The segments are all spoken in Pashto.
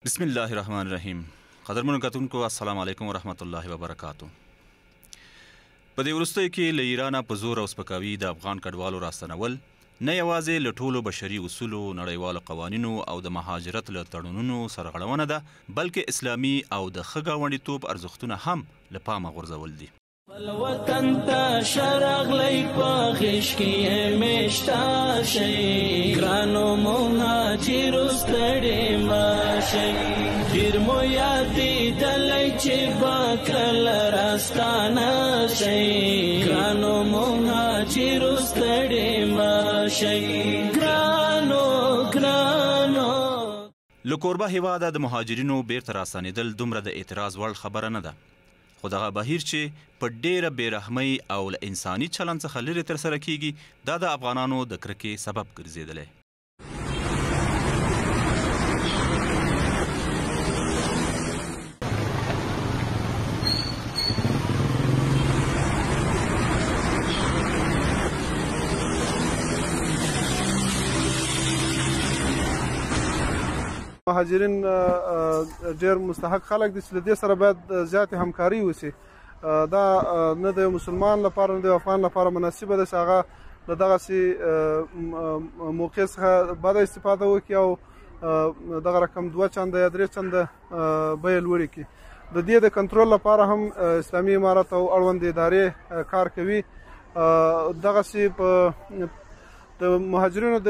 بسم الله الرحمن الرحیم. قدرمنو کتونکو السلام علیکم ورحمت الله وبرکاتو. په دې وروستیو کې له ایرانه په زور او سپکاوي د افغان کډوالو راستنول نه یوازې له ټولو بشري اصولو، نړیوالو قوانینو او د مهاجرت له تړونونو سرغړونه ده، بلکې اسلامي او د ښه ګاونډیتوب ارزښتونه هم له پامه غورځول دي. وطن ته شرغلی په غیش کې میشته شي، ګرانو مهاجرو ستړي مه شئ. ډېر مو یادېدلی چې به کله راستانه شئ، ګرانو مهاجرو ستړي مه شئ. ګرانو له کوربه هېواده د مهاجرینو بیرته راستنېدل دومره د اعتراض وړ خبره نه ده، خو دغه بهیر چې په ډیره بېرحمۍ او له انساني چلند څخه لرې ترسره کیږي، دا د افغانانو د کرکې سبب ګرځېدلی. مهاجرین ډېر مستحق خلک دي چې له دې سره باید زیاتې همکاري وشي. دا نه د مسلمان لپاره نه د افغان لپاره مناسبه ده چې هغه له دغسې موقع څخه بده استفاده وکړي او دغه رقم 2 چنده یا 3 چنده بیه لوړې کړي. د دې د کنټرول لپاره هم اسلامي امارت او اړوند ادارې کار کوي. دغسې په د مهاجرینو د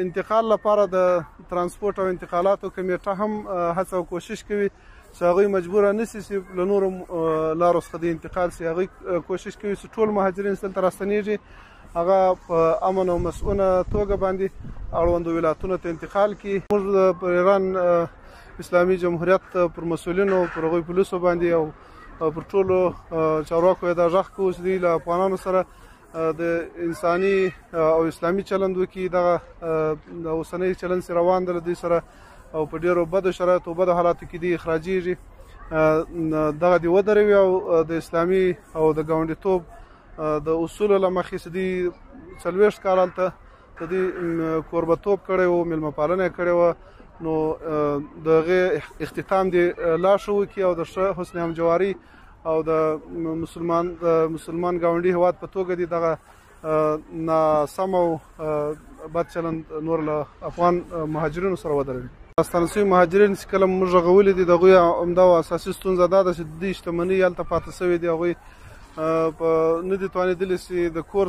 انتقال لپاره د ترانسپورت او انتقالاتو کمیټه هم هڅه او کوشش کوي چې هغوی مجبوره نشي چې له نورو لارو څخه د انتقال شي. هغوی کوشش کوي چې ټول مهاجرین چې دلته راستنیږي هغه په امن او مسؤونه توګه باندې اړوندو ولایتونو ته انتقال کړي. موږ پر ایران اسلامي جمهوریت پر مسؤلینو پر هغوی پولیسو باندې او پر ټولو چارواکو دا غږ کوو چې دوی له افغانانو سره د انساني او اسلامي چلند وکړي. دغه د اوسنی چلند چې روان دی له دوی سره او په ډېرو بدو شرایطو او بدو حالاتو کې دوی اخراجېږي، دغه دې ودروي او د اسلامي او د ګاونډیتوب د اصولو له مخې چې دوی 40 کال هلته د دوی کوربهتوب کړی و، میلمه پالنه یې کړې وه، نو د هغې اختتام دې لا ښه وکړي او د ښه حسن همجواري او د مسلمان ګاونډي هېواد په توګه دي دغه ناسم او بد چلند نور له افغان مهاجرینو سره ودروي. راستانه شوي مهاجرین چې کله موږ غولي دي د هغوی همدا اساسي ستونزه دا ده چې دوی شتمنۍ هلته پاتې شوې دي. هغوی نه دي توانېدلي چې د کور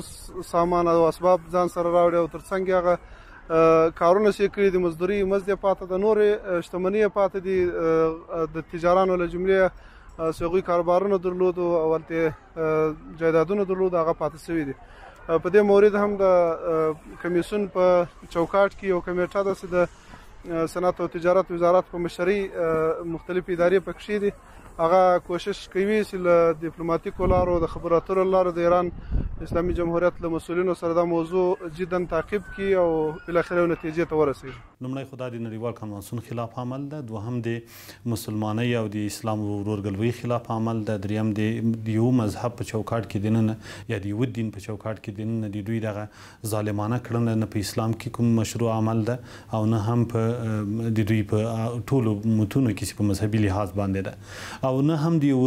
سامان او اسباب ځان سره راوړي او تر څنګ هغه کارونه چې یې کړي دي، مزدوري مزد یې پاته ده، نورې شتمنۍ یې پاتې دي. د تجارانو له جملې چې هغوی کاروبارونه درلودو او هلته جایدادونه درلودو هغه پاتې شوي دي. په دې مورد هم د کمیسیون په چوکاټ کې یو کمیټه ده چې د صنعت او تجارت وزارت په مشرۍ مختلف ادارې پکښې دي. هغه کوشش کوي چې له ډیپلوماتیکو لارو د خبرو اترو لارو د ایران اسلامي جمهوریت له مسؤلینو سره دا موضوع جدا تعقیب کړي او بالاخره یو نتیجې ته ورسېږي. لومړی خو دا د نړیوال کنوانسیون خلاف عمل ده، دوهم د مسلمانۍ او د اسلام ورورګلوۍ خلاف عمل ده، دریم د یو مذهب په چوکاټ کې دننه یا د یو دین په چوکاټ کې دننه د دوی دغه ظالمانه کړنه نه په اسلام کې کوم مشروع عمل ده او نه هم په د دوی په ټولو متونو کې چې په مذهبي لحاظ باندې ده او نه هم د یو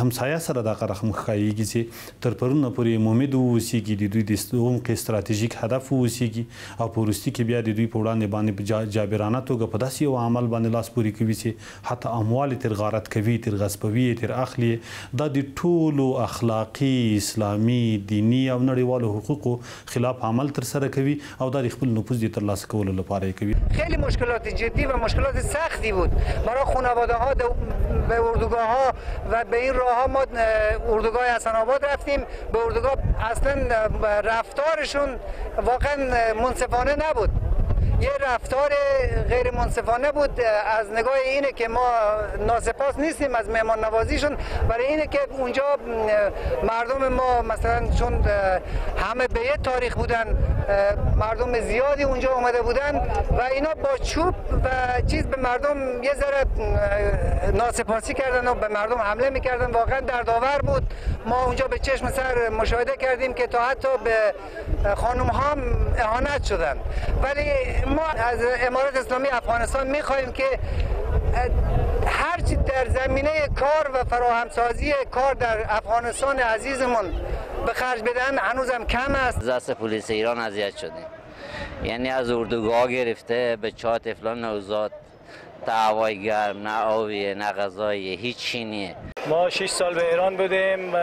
همسایه سره دغه رقم ښکارېږي چې تر پرونه پورې امید واوسېږي، د دوی د عمق ستراتیژیک هدف واوسېږي او په وروستي کې بیا د دوی په وړاندې باندې په جابرانه توګه په داسې یو عمل باندې لاس پورې کوي چې حتی اموال یې تر غارت کوي، تر غصبوي، تر اخلي. دا د ټولو اخلاقي، اسلامي، دینی او نړیوالو حقوقو خلاف عمل ترسره کوي او دا د خپل نفوذ د ترلاسه کولو لپاره یې کوي. خیلی مشکلات جدی و مشکلات سختی بود برای خانواده ها به اردوگاه ها و به این راه ها. ما اردوگاه حسن آباد رفتیم، به اردوگاه اصلا رفتارشون واقعا منصفانه نبود، یه رفتار غیر منصفانه بود. از نگاه اینه که ما ناسپاس نیستیم از مهمان نوازیشون، برای اینه که اونجا مردم ما مثلا چون همه به یه تاریخ بودن، مردم زیادی اونجا اومده بودن و اینا با چوب و چیز به مردم یه ذره ناسپاسی کردن و به مردم حمله میکردن. واقعا دردآور بود. ما اونجا به چشم سر مشاهده کردیم که تا حتی به خانم ها هم اهانت شدن. ولی ما از امارت اسلامی افغانستان میخواهیم که هرچی در زمینه کار و فراهمسازی کار در افغانستان عزیزمون به خرج بدن هنوزم کم است. دست پلیس ایران اذیت شدیم، یعنی از اردوگاه گرفته به چاه طفلان نوزاد تا هوای گرم، نه آبیه نه غذاییه، هیچ چی نیه. ما 6 سال به ایران بودیم،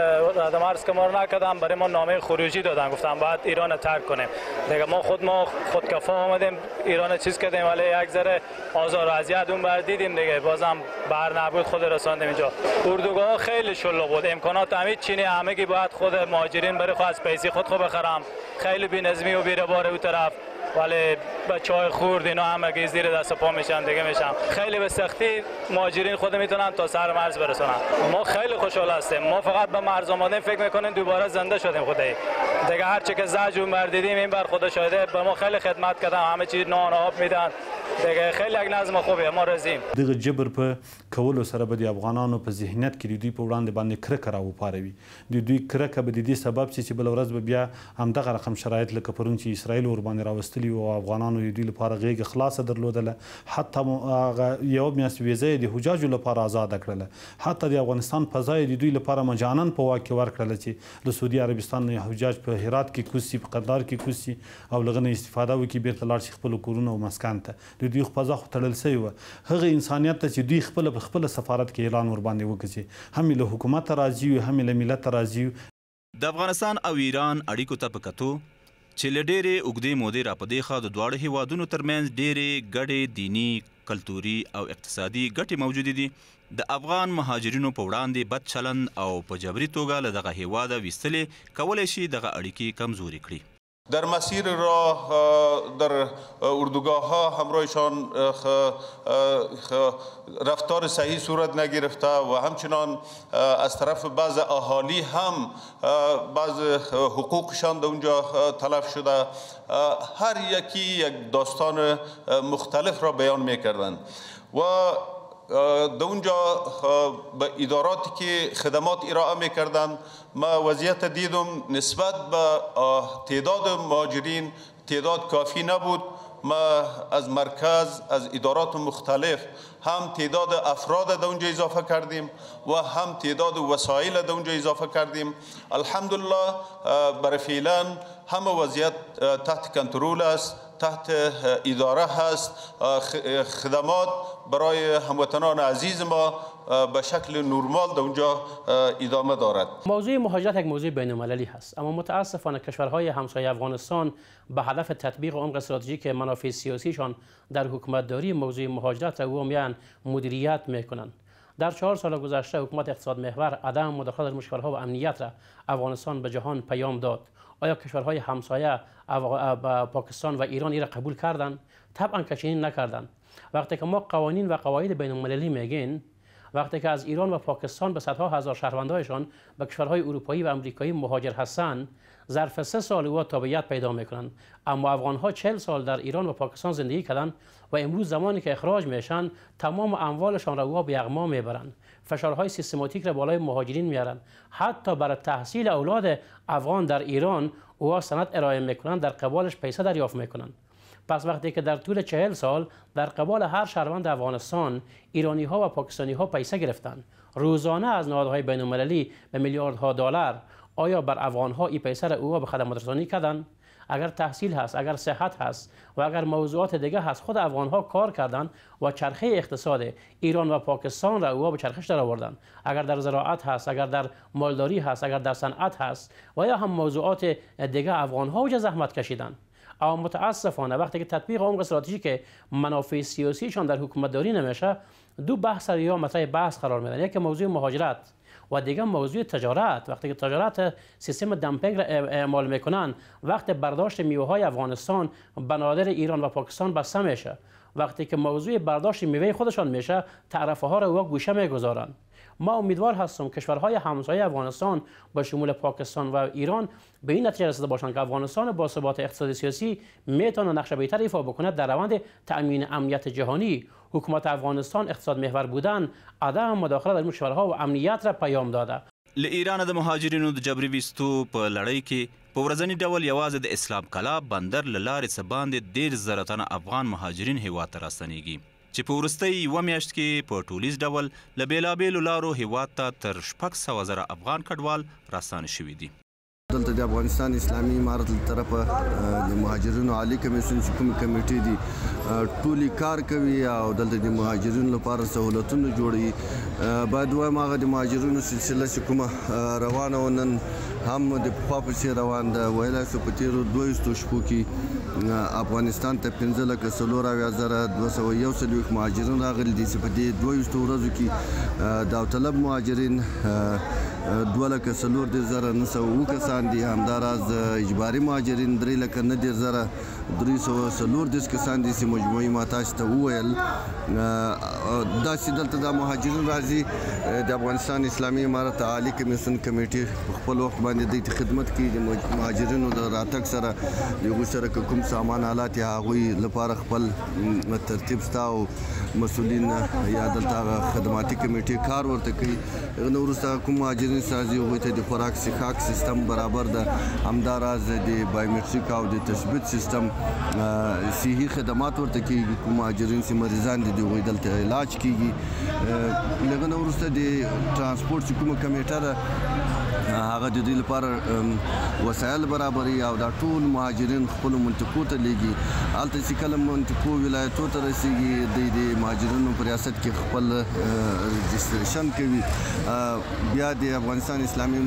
آدم عرض که ما رو نکردم، برای ما نامه خروجی دادن، گفتم باید ایران ترک کنیم دیگه. ما خودکفا آمدیم ایران چیز کردیم، ولی یک ذره آزار و اذیت اون بر دیدیم دیگه، بازم بر نبود خود رساندیم اینجا. اردوگاه خیلی شلوغ بود، امکانات همه چینی، همگی باید خود مهاجرین بره خود از پیسی خود بخرم، خیلی بی‌نظمی و بی‌رواره اون طرف، ولی بچه‌های خورد اینا همگی زیر دست پا میشن دیگه میشن. خیلی به سختی مهاجرین خود میتونن تا سر مرز برسونن. ما خیلی خوشحال هستیم، ما فقط به مرز آمدیم فکر میکنیم دوباره زنده شدیم خدایی دیگه. هر چه که زجر بر دیدیم این بر خدا شاهده، به ما خیلی خدمت کردن، همه چیز نان آب میدن دیگه، خیلی یک نظم خوبه، ما راضییم. دغه جبر په کولو سره به د افغانانو په ذهنیت کې د دوی په وړاندې باندې کرکه راوپاروي. د دوی کرکه به د دې سبب شي چې بله ورځ به بیا همدغه رقم شرایط لکه پرون چې اسرائیل ورباندې راوستلي وو او افغانانو د دوی لپاره غېږه خلاصه درلودله، حتی هغه یوه میاشت ویزه یې د حجاجو لپاره آزاده کړله، حتی د افغانستان فضا یې د دوی لپاره مجانا په واک کې ورکړله چې له سعودي عربستان نه حجاج په هرات کې کوز شي، په قطار کې کوز شي او له هغه نه استفاده وکړي، بیرته لاړ شي خپلو کورونو او مسکن ته. د دوی فضا خو تړل سوې وه، هغه انسانیت ته چې دوی خپله په خپله سفارت کې اعلان ورباندې وکړي چې هم یې له حکومته راضي یو، هم یې له ملته راضي یو. د افغانستان او ایران اړیکو ته په کتو چې له ډېرې اوږدې مودې راپدېخوا د دواړو هیوادونو ترمنځ ډېرې ګډې دیني، کلتوري او اقتصادي ګټې موجودې دي. د افغان مهاجرینو په وړاندې بد چلند او په جبري توګه له دغه هیواده ویستلې کولی شي دغه اړیکې کمزوري کړي. در مسیر راه در اردوگاه ها همراهشان رفتار صحیح صورت نگرفته و همچنان از طرف بعض اهالی هم بعض حقوقشان در اونجا تلف شده. هر یکی یک داستان مختلف را بیان میکردند و در اونجا به اداراتی که خدمات ارائه میکردند ما وضعیت دیدم نسبت به تعداد مهاجرین تعداد کافی نبود. ما از مرکز از ادارات مختلف هم تعداد افراد در اونجا اضافه کردیم و هم تعداد وسایل در اونجا اضافه کردیم. الحمدلله برای فعلا همه وضعیت تحت کنترل است، تحت اداره هست. خدمات برای هموطنان عزیز ما به شکل نرمال در اونجا ادامه دارد. موضوع مهاجرت یک موضوع بین المللی هست، اما متاسفانه کشورهای همسایه افغانستان به هدف تطبیق عمق استراتژیک منافع سیاسیشان در حکومتداری موضوع مهاجرت را میان مدیریت میکنند. در 4 سال گذشته حکومت اقتصاد محور عدم مداخله در مشکلات و امنیت را افغانستان به جهان پیام داد. آیا کشورهای همسایه پاکستان و ایران این را قبول کردند؟ طبعا که چنین نکردند. وقتی که ما قوانین و قواعد بین المللی میگین، وقتی که از ایران و پاکستان به صدها هزار شهروندایشان به کشورهای اروپایی و امریکایی مهاجر هستند، ظرف 3 سال او تابعیت پیدا میکنند. اما افغانها 40 سال در ایران و پاکستان زندگی کردند و امروز زمانی که اخراج میشن تمام اموالشان را او به یغما میبرند. فشارهای سیستماتیک را بالای مهاجرین میارند. حتی برای تحصیل اولاد افغان در ایران او سند ارائه میکنند، در قبالش پیسه دریافت میکنند. پس وقتی که در طول 40 سال در قبال هر شهروند افغانستان ایرانی ها و پاکستانی ها پیسه گرفتند، روزانه از نهادهای بین المللی به میلیاردها دلار، آیا بر افغان ها این پیسه را او به خدمات رسانی کردند؟ اگر تحصیل هست، اگر صحت هست و اگر موضوعات دیگه هست، خود افغان ها کار کردند و چرخه اقتصاد ایران و پاکستان را او به چرخش در آوردند. اگر در زراعت هست، اگر در مالداری هست، اگر در صنعت هست و یا هم موضوعات دیگه افغان ها وجه زحمت کشیدند. اما متاسفانه وقتی که تطبیق عمق استراتژیک منافع سیاسیشان در حکومتداری نمیشه، دو بحث یا مطرح بحث قرار میدن. یک موضوع مهاجرت و دیگه موضوع تجارت. وقتی که تجارت سیستم دمپینگ را اعمال میکنن، وقتی برداشت میوه های افغانستان بنادر ایران و پاکستان بسته میشه، وقتی که موضوع برداشت میوه خودشان میشه، تعرفه ها را گوشه میگذارن. ما امیدوار هستم کشورهای همسایه افغانستان با شمول پاکستان و ایران به این نتیجه رسیده باشند که افغانستان با ثبات اقتصادی سیاسی میتونه نقش بهتری ایفا بکنه در روند تأمین امنیت جهانی. حکومت افغانستان اقتصاد محور بودن، عدم مداخله در کشورها و امنیت را پیام داده. له ایران د مهاجرینو د جبري ویستو په لړۍ کې په ورځني ډول یوازې د اسلام کلا بندر له لارې څه باندې 1.5 زره تنه افغان مهاجرین هیواد ته راستنیږي. چې په وروستۍ یوه میاشت کې په ټولیز ډول له بېلابېلو لارو هیواد ته تر 600,000 افغان کډوال راستانه شوي دي. دلته د افغانستان اسلامي امارت له طرفه د مهاجرینو عالی کمیسیون چې کوم کمیټې دي ټولي کار کوي او دلته د مهاجرینو لپاره سهولتونه جوړوي. باید وایم هغه د مهاجرینو سلسله چې کومه روانه وه نن هم د پخوا په څېر روان ده. ویلی سو په تېرو 22 شپو کې افغانستان ته 15,241 مهاجرین راغلي دي چې په دې 22 ورځو کې داوطلب مهاجرین 2,04,902 کسان دي. همداراز اجباري مهاجرین 3,09,304 کسان دي چې مجموعي ما تاسو ته وویل. داسې دلته د مهاجرین راځي د افغانستان اسلامي امارت عالی کمیسیون کمیټې په خپل وخت باندې دوی ته خدمت کوي. د مهاجرینو د راتګ سره د هغوی سره که کوم سامان آلات یا هغوی لپاره خپل ترتیب شته او مسؤلین یا دلته هغه خدماتي کمیټې کار ورته کوي. هغه نه وروسته کوم مهاجرین راځي هغوی ته د خوراک څښاک سیستم برابر ده. همداراز د بایومټریک او د تثبیت سیستم صحي خدمات ورته کېږي. کوم مهاجرین چې مریضان دي د هغوی دلته علاج کېږي. له هغه نه وروسته د ټرانسپورټ چې کومه کمیټه ده هغه د دوی لپاره وسایل برابروي او دا ټول مهاجرین خپلو منطقو ته لیږي. هلته چې کله منطقو ولایتو ته رسیږي دوی د مهاجرینو په ریاست کې خپل رجسټریشن کوي. بیا د افغانستان اسلامي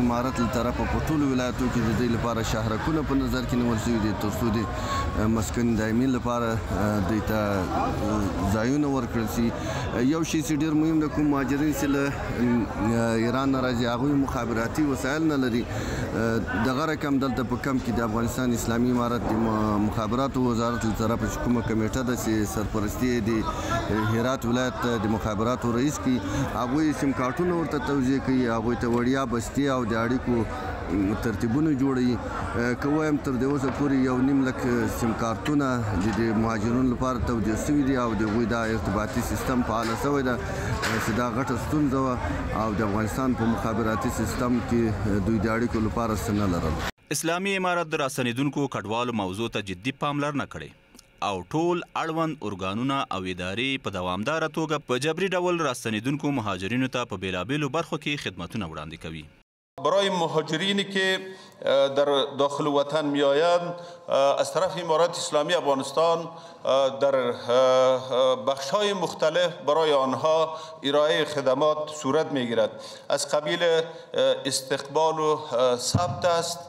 امارت له طرفه په ټولو ولایتو کې د دوی لپاره شهرکونه په نظر کې نیول شوي دي تر څو د مسکن دایمي لپاره دوی ته ځایونه ورکړل شي. یو شی چې ډېر مهم ده کوم مهاجرین چې له ایران نه راځي هغوی مخابراتي وسایل نه لري. دغه رقم دلته په کم کې د افغانستان اسلامي امارت د مخابراتو وزارت له طرفه چې کومه کمیټه ده چې سرپرستي د هرات ولایت د مخابراتو رئیس کوي هغوی سیم کارټونه ورته توزیع کوي. هغوی ته وړیا بستې او د اړیکو ترتیبونه جوړوي. که وایم تر دې اوسه پورې 1.5 لک سیم کارتونه د مهاجرینو لپاره توزیع شوي دي او د هغوی دا ارتباطي سیستم فعاله شوی ده چې دا غټه ستونزه وه او د افغانستان په مخابراتي سیستم کې دوی د اړیکو لپاره څه نه لرل. اسلامي امارت د راستنېدونکو کډوالو موضوع ته جدي پاملرنه کړې او ټول اړوند ارګانونه او ادارې په دوامداره توګه په جبري ډول راستنېدونکو مهاجرینو ته په بېلابېلو برخو کې خدمتونه وړاندې کوي. برای مهاجرینی که در داخل وطن میآیند از طرف امارت اسلامی افغانستان در بخش‌های مختلف برای آنها ارائه خدمات صورت میگیرد. از قبیل استقبال و ثبت است.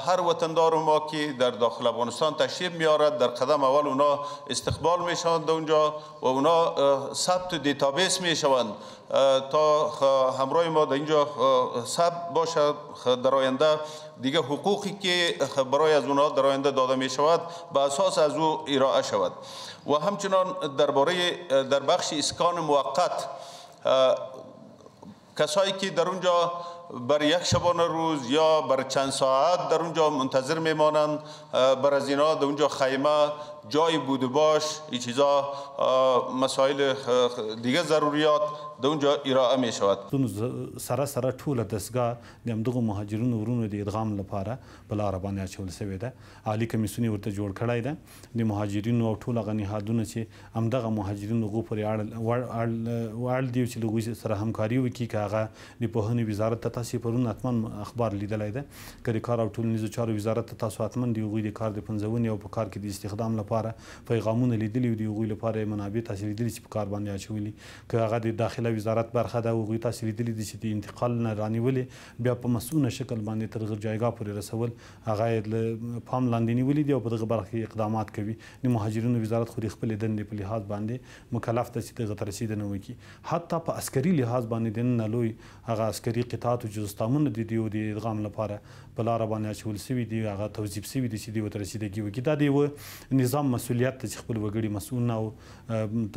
هر وطندار ما که در داخل افغانستان تشریف میارد در قدم اول اونا استقبال میشوند اونجا و اونا ثبت دیتابیس میشوند تا همراه ما در اینجا ثبت باشد. در آینده دیگه حقوقی که برای از اونها در آینده داده می شود به اساس از او ارائه شود. و همچنان در بخش اسکان موقت کسایی که در اونجا بر یک شبانه روز یا بر چند ساعت در اونجا منتظر میمانند بر از اینا در اونجا خیمه جای بود و باش این چیزا مسائل دیگه ضروریات در اونجا ارائه می شود. سره ټوله دستګاه د همدغو مهاجرینو ورونو د ادغام لپاره په لاره باندې اچول شوې ده. عالي کمیسیون ورته جوړ کړی ده. د مهاجرینو او ټول هغه نهادونه چې همدغه مهاجرینو هغو پورې اړ دي چې له هغوی سره همکاري وکړي. که هغه د پوهنې وزارت ته تاسې پرون حتما اخبار لیدلی ده که د کار او ټولنیزو چارو وزارت ته تاسو حتما د هغوی د کار د پنځونې او په کار کې د استخدام لپاره پیغامونه لیدلي او د هغوی لپاره منابع تاسې لیدلي چې په کار باندې اچولي. که هغه د داخله وزارت برخه ده هغوی تاسې لیدلي دي چې د انتقال نه رانیولې بیا په مسؤونه شکل باندې تر جایګاه پورې رسول هغه یې له پام لاندې نیولي دي او په دغه برخه کې اقدامات کوي. د مهاجرینو وزارت خو د خپلې دندې په لحاظ باندې مکلف ده چې دغه ته رسېدنه وکړي. حتی په عسکري لحاظ باندې دننه لوی هغه عسکري قطعات او جزستامونه د دیو د ادغام لپاره په لاره باندې اچول شوي دي. هغه توظیف شوي دي چې دوی ورته رسېدګي وکړي. دا د یوه نظام مسؤلیت ده چې خپل وګړي مسؤل نه او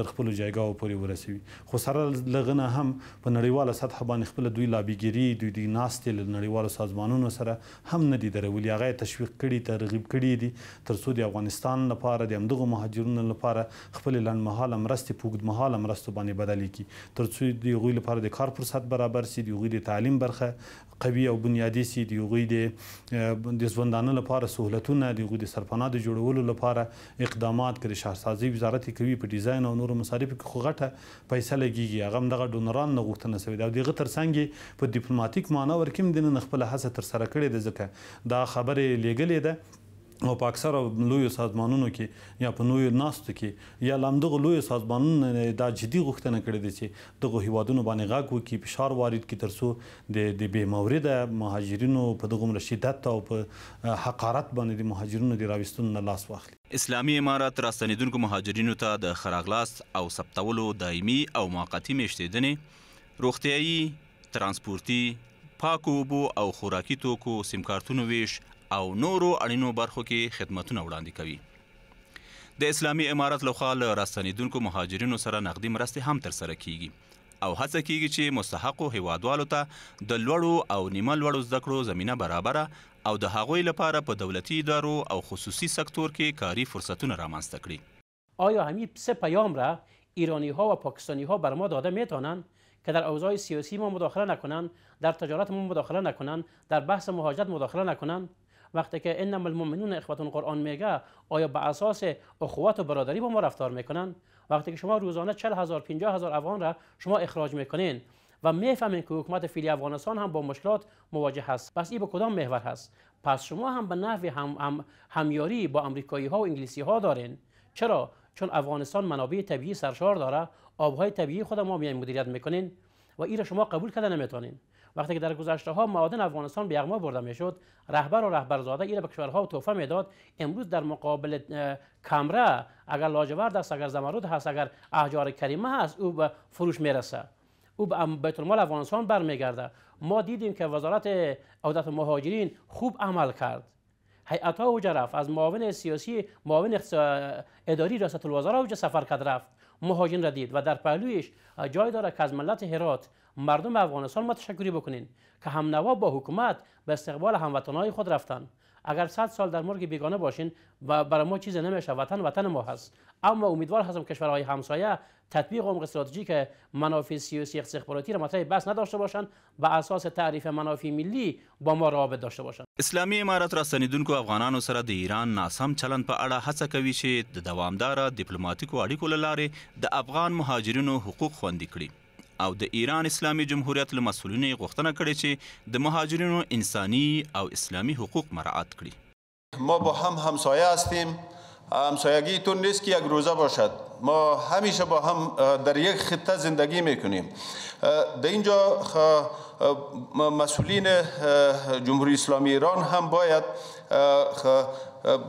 تر خپلو جایګاو پورې ورسوي. خو سره له هغه نه هم په نړیواله سطحه باندې خپله دوی لابیګري دوی د ناستې له نړیوالو سازمانونو سره هم نه دي درولي. هغه یې تشویق کړي ترغیب کړي دي تر څو د افغانستان لپاره د همدغو مهاجرینو لپاره خپلې لنډمهاله مرستې په اوږدمهاله مرستو باندې بدلې کړي تر څو د هغوی لپاره د کار فرصت برابر شي. د هغوی د تعلیم برخه برخه قوي او بنیادي سي د هغوی د ژوندانه لپاره سهولتونه د هغوی د سرپناه د جوړولو لپاره اقدامات کوي. شهرسازي وزارت کوي په ډیزاین او نورو مصارفو کې خو غټه پیسه لګیږي. هغه هم دغه ډونران نه غوښتنه شوې ده او د هغه ترڅنګ په ډیپلوماټیک معنا ورکې هم دننه خپله هڅه ترسره کړې ده ځکه دا خبرې لیږلې ده او په اکثره لویو سازمانونو کې یا په نویو ناستو کې یا همدغه لویو سازمانونو دا جدي غوښتنه کړې ده چې دغو هیوادونو باندې غږ وکړي، فشار وارد کړي تر څو د بې مورده مهاجرینو په دغومره شدت او په حقارت باندې د مهاجرینو د راویستلو نه لاس واخلي. اسلامي امارت راستنیدونکو مهاجرینو ته د ښه راغلاست او ثبتولو دایمي او موقتي میشتېدنې، روغتیایي، ترانسپورتي، پاکو اوبو او خوراکي توکو سیم کارتونو ویش او نورو اړینو برخو کې خدمتونه وړاندې کوي. د اسلامي امارت لخوا له راستنیدونکو مهاجرینو سره نقدي مرستې هم ترسره کیږي او هڅه کیږي چې مستحقو هیوادوالو ته د لوړو او نیمه لوړو زده کړو زمینه برابره او د هغوی لپاره په دولتي ادارو او خصوصی سکتور کې کاری فرصتونه رامنځته کړي. آیا همین سه پیام را ایرانی ها و پاکستانی ها بر ما داده میتونن که در اوضاع سیاسی ما مداخله نکنن، در تجارت ما مداخله نکنن، در بحث مهاجرت مداخله نکنن؟ وقتی که انما المؤمنون اخوة قرآن میگه آیا به اساس اخوت و برادری با ما رفتار میکنن؟ وقتی که شما روزانه 40,000 50,000 افغان را شما اخراج میکنین و میفهمین که حکومت فعلی افغانستان هم با مشکلات مواجه هست، پس این به کدام محور هست؟ پس شما هم به نحو همیاری با امریکایی ها و انگلیسی ها دارین. چرا؟ چون افغانستان منابع طبیعی سرشار داره، آبهای طبیعی خود ما میایم مدیریت میکنین و این را شما قبول کرده نمیتونین. وقتی که در گذشته ها معادن افغانستان به یغما برده میشد، رهبر و رهبرزاده این به کشورها تحفه میداد. امروز در مقابل کمره اگر لاجورد است، اگر زمرد هست، اگر احجار کریمه هست، او به فروش میرسه، او به بیت المال افغانستان برمیگرده. ما دیدیم که وزارت عودت مهاجرین خوب عمل کرد. هیئت ها اوجا رفت، از معاون سیاسی، معاون اداری ریاست الوزرا اوجا سفر کرد رفت، مهاجرین را دید و در پهلویش جای داره که از ملت هرات مردم افغانستان ما تشکری بکنین که همنوا با حکومت به استقبال هموطنهای خود رفتن. اگر 100 سال در مرگ بیگانه باشین و برای ما چیزی نمیشه، وطن ما هست. اما امیدوار هستم کشورهای همسایه تطبیق عمق استراتژیک منافع سیاسی استخباراتی را مطرح بحث نداشته باشند، به اساس تعریف منافع ملی با ما روابط داشته باشند. اسلامي امارت راستنیدونکو افغانانو سره د ایران ناسم چلند په اړه هڅه کوي چې د دوامداره ډیپلوماټیکو اړیکو له لارې د افغان مهاجرینو حقوق خوندي کړي او د ایران اسلامي جمهوریت له مسؤلینو یې غوښتنه کړې چې د مهاجرینو انساني او اسلامي حقوق مراعات کړي. ما با هم همسایه هستیم. همسایگی تو نیست که یک روزه باشد. ما همیشه با هم در یک خطه زندگی میکنیم. در اینجا مسئولین جمهوری اسلامی ایران هم باید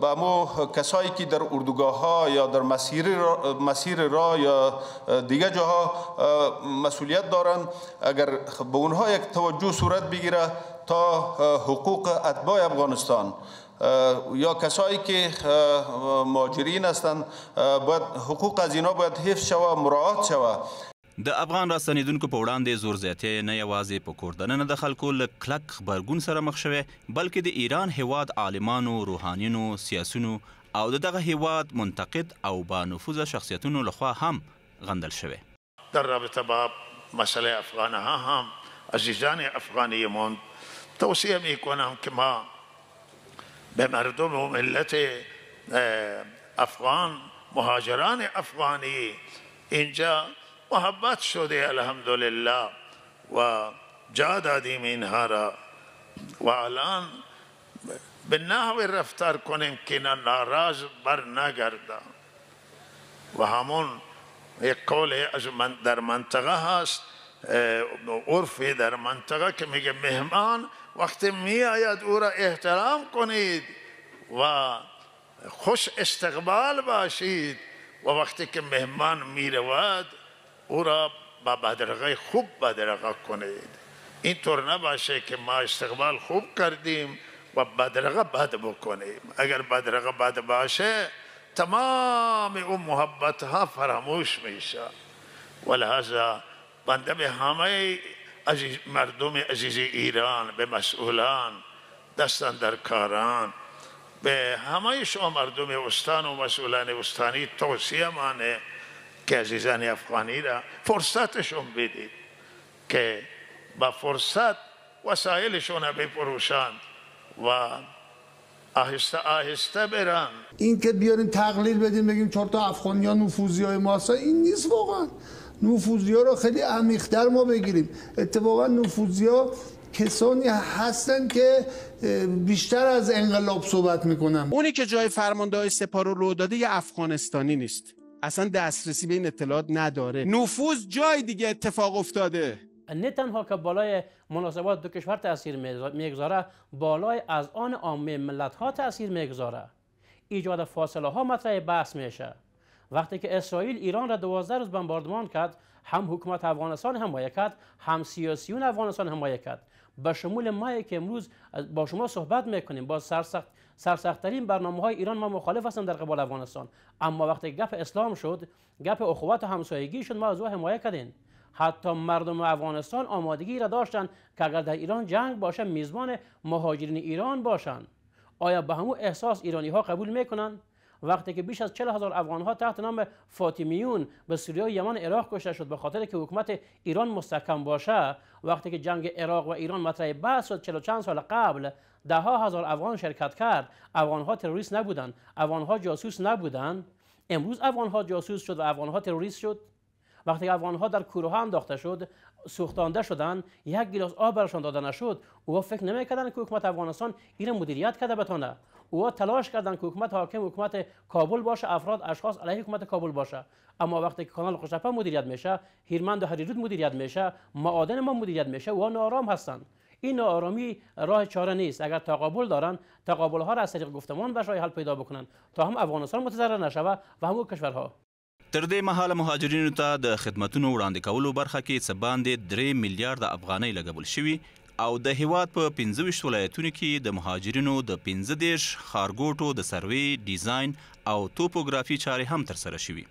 با مو کسایی که در اردوگاه ها یا در مسیر راه یا دیگه جاها مسئولیت دارند، اگر به اونها یک توجه صورت بگیره تا حقوق اتباع افغانستان یا کسایی که مهاجرین هستند، باید حقوق از اینا باید حفظ شوه، مراعات شوه. د افغان راستنیدونکو په وړاندې زور زیاتی نه یوازې په کور دننه د خلکو له کلک غبرګون سره مخ شوی، بلکې د ایران هیواد عالمانو، روحانینو، سیاسونو او دغه هیواد منتقد او با نفوذ شخصیتونو لخوا هم غندل شوی. در رابطه با مسئله افغانه ها هم عزیزان افغانیمون توصیه میکنم که ما به مردم و ملت افغان، مهاجران افغانی اینجا محبت شده الحمدلله و جا دادیم اینها را و الان به نحو رفتار کنیم که ناراض بر نگردن و همون یک قول در منطقه هست، عرفی در منطقه که میگه مهمان وقتی می آید او را احترام کنید و خوش استقبال باشید و وقتی که مهمان می رود او را با بدرقه خوب بدرقه کنید. اینطور نباشه که ما استقبال خوب کردیم و بدرقه بد بکنیم. اگر بدرقه بد باشه تمام اون محبت ها فراموش میشه. ولهذا بنده به همه مردم عزیز ایران، به مسئولان، دستاندرکاران، به همه شما مردم استان و مسئولان استانی توصیه مانه که عزیزان افغانی را فرصتشون بدید که با فرصت وسایلشون رو بفروشن و آهسته آهسته برن. این که بیاریم تقلیل بدیم بگیم 4 تا افغانی‌ها نفوذی‌های ما هستن، این نیست. واقعا نفوذی‌ها رو خیلی عمیق‌تر ما بگیریم. اتفاقا نفوذی‌ها کسانی هستن که بیشتر از انقلاب صحبت میکنن. اونی که جای فرماندهای سپاه رو لو داده یه افغانستانی نیست، اصلا دسترسی به این اطلاعات نداره. نفوذ جای دیگه اتفاق افتاده. نه تنها که بالای مناسبات دو کشور تاثیر میگذاره، بالای از آن عامه ملت ها تاثیر میگذاره. ایجاد فاصله ها مطرح بحث میشه. وقتی که اسرائیل ایران را 12 روز بمباردمان کرد، هم حکومت افغانستان حمایت کرد، هم سیاسیون افغانستان حمایت کرد. به شمول ما که امروز با شما صحبت میکنیم، با سرسخت‌ترین برنامه‌های ایران ما مخالف هستم در قبال افغانستان، اما وقتی گپ اسلام شد، گپ اخوت و همسایگی شد، ما از او حمایت کردیم. حتی مردم افغانستان آمادگی را داشتن که اگر در ایران جنگ باشه میزبان مهاجرین ایران باشن. آیا به همون احساس ایرانی ها قبول میکنن؟ وقتی که بیش از 40,000 افغان ها تحت نام فاطمیون به سوریه و یمن عراق کشته شد به خاطر که حکومت ایران مستحکم باشه، وقتی که جنگ عراق و ایران مطرح بحث شد 40 چند سال قبل، 10,000 افغان شرکت کرد. افغان ها تروریست نبودن، افغان ها جاسوس نبودن. امروز افغان ها جاسوس شد و افغان ها تروریست شد. وقتی افغان ها در کوره ها انداخته شد، سوختانده شدن، یک گیلاس آب برشان داده نشد، او فکر نمیکردن که حکومت افغانستان این مدیریت کرده بتونه. او تلاش کردن که حکومت حاکم حکومت کابل باشه، افراد اشخاص علیه حکومت کابل باشه. اما وقتی که کانال قشتپه مدیریت میشه، هیرمند و هریرود مدیریت میشه، معادن ما مدیریت میشه، او ناآرام هستن. این ناآرامی راه چاره نیست. اگر تقابل دارن، تقابل ها را از طریق گفتمان به راه حل پیدا بکنن تا هم افغانستان متضرر نشوه و هم کشورها. تر دې مهاله مهاجرینو ته د خدمتونو وړاندې کولو برخه کې څه باندې 3 میلیارډ افغانۍ لګول شوي او د هیواد په 25 ولایتونو کې د مهاجرینو د 15 ښارګوټو د سروې ډیزاین او توپوګرافي چارې هم ترسره شوي.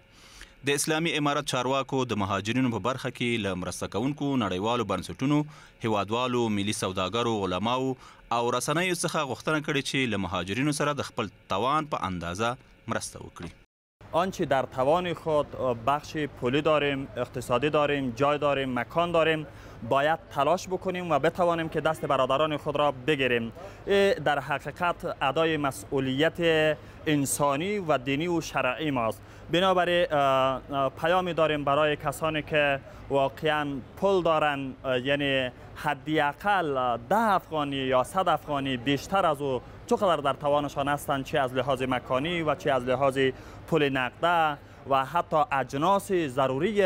د اسلامي امارت چارواکو د مهاجرینو په برخه کې له مرسته کوونکو نړیوالو بنسټونو، هیوادوالو، ملي سوداګرو، علماو او رسنیو څخه غوښتنه کړې چې له مهاجرینو سره د خپل توان په اندازه مرسته وکړي. آنچه در توان خود بخش پولی داریم، اقتصادی داریم، جای داریم، مکان داریم، باید تلاش بکنیم و بتوانیم که دست برادران خود را بگیریم. در حقیقت ادای مسئولیت انسانی و دینی و شرعی ماست. بنابراین پیامی داریم برای کسانی که واقعا پول دارن، یعنی حداقل 10 افغانی یا 100 افغانی بیشتر از او چقدر در توانشان هستند، چه از لحاظ مکانی و چه از لحاظ پول نقده و حتی اجناس ضروری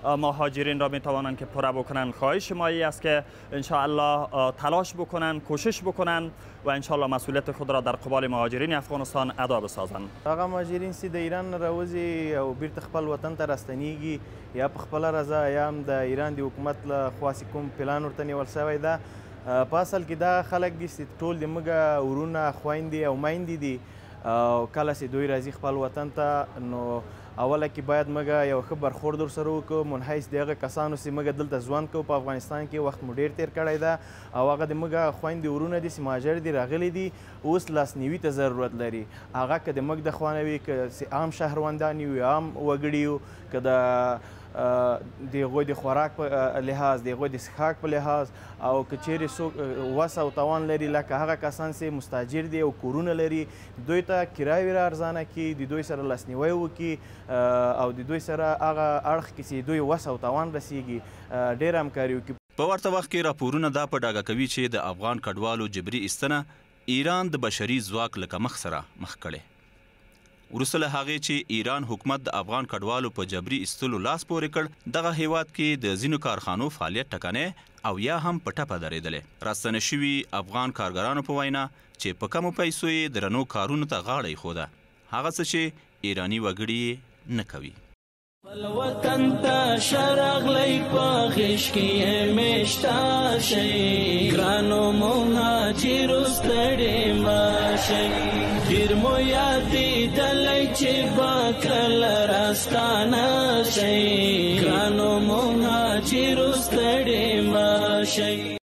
مهاجرین را میتوانند که پره بکنن. خواهش ما است که انشاءالله تلاش بکنن، کوشش بکنن و انشاءالله مسئولیت خود را در قبال مهاجرین افغانستان ادا بسازند. هغه مهاجرین چې د ایران راوځي او بیرته خپل وطن ته راستنیږي یا په خپل رضا یا هم د ایران د حکومت له خوا کوم پلان ورته نیول شوی ده، په اصل کې دا خلک دي چې ټول د موږ ورونه، خویندې او میندې دي او کله چې دوی راځي خپل وطن ته، نو اوله کې باید موږ یو ښه برخورد ورسره وکړو منحیث د هغه کسانو چې موږ دلته ژوند کوو په افغانستان کې، وخت مو ډېر تېر کړی ده او هغه د موږ خویندې ورونه دي چې مهاجر دي راغلي دي، اوس لاسنیوي ته ضرورت لري. هغه که د موږ د خوا نه وي، که چې عام شهروندان یو، عام وګړي یو، که د هغوی د خوراک په لحاظ، د هغوی د څښاک په لحاظ، او که چیرې څوک وس او توان لري لکه هغه کسان چې مستاجر دي او کورونه لري، دوی ته کرایې را ارزانه کړي، د دوی سره لاسنیوی وکړي او د دوی سره هغه اړخ کې چې دوی وس او توان رسیږي ډېره همکاري وکړي. په ورته وخت کې راپورونه دا په ډاګه کوي چې د افغان کډوالو جبري ایستنه ایران د بشري ځواک له کمښت سره مخ کړې. وروسته له هغې چې ایران حکومت د افغان کډوالو په جبري ایستلو لاس پورې کړ، دغه هیواد کې د ځینو کارخانو فعالیت ټکنی او یا هم په ټپه درېدلې. راستنه شوي افغان کارګرانو په وینا چې په کمو پیسو یې درنو کارونو ته غاړه ایښوده، هغه څه چې ایراني وګړي نه کوي. وطن ته شرغلی په غیش کې میشته شي، ګرانو مهاجرو ستړي مه شئ، ډېر مو یادېدلی چې به کله راستانه شئ، ګرانو مهاجرو ستړي مه شئ.